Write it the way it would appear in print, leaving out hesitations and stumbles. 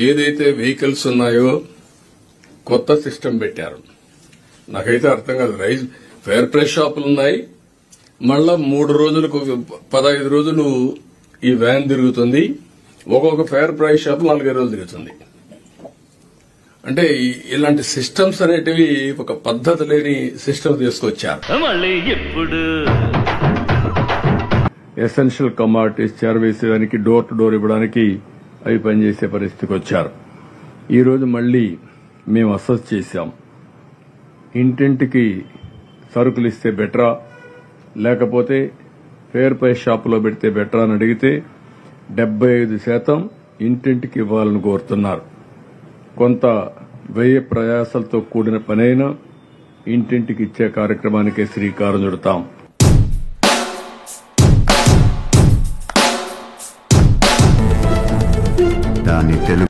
ఏదైతే వెహికల్స్ ఉన్నాయో కొత్త సిస్టమ్ పెట్టారు. నాకైతే అర్థం కాదు. రైస్ ఫేర్ ప్రైస్ షాపులు ఉన్నాయి, మళ్ళా 3 రోజులకు 15 రోజులు ఈ వ్యాన్ తిరుగుతుంది. ఒక్కొక్క ఫేర్ ప్రైస్ షాప్ 4 రోజులు తిరుగుతుంది. అంటే ఇలాంటి సిస్టమ్స్ అనేటివి ఒక పద్ధతి లేని సిస్టమ్ తీసుకొచ్చారు. ఎసెన్షియల్ కమాడిటీస్ చేరవేసేదానికి డోర్ టు డోర్ ఇవ్వడానికి అవి పనిచేసే పరిస్థితికి వచ్చారు. ఈ రోజు మళ్లీ మేము అసెస్ చేశాం. ఇంటింటికి సరుకులు ఇస్తే బెటరా, లేకపోతే ఫేర్ ప్రైస్ షాపులో పెడితే బెటరా అని అడిగితే 75% ఇంటింటికి ఇవ్వాలని కోరుతున్నారు. కొంత వ్యయ ప్రయాసాలతో కూడిన పనైనా ఇంటింటికి ఇచ్చే కార్యక్రమానికే శ్రీకారం చుడతాం. దాని తెలుగు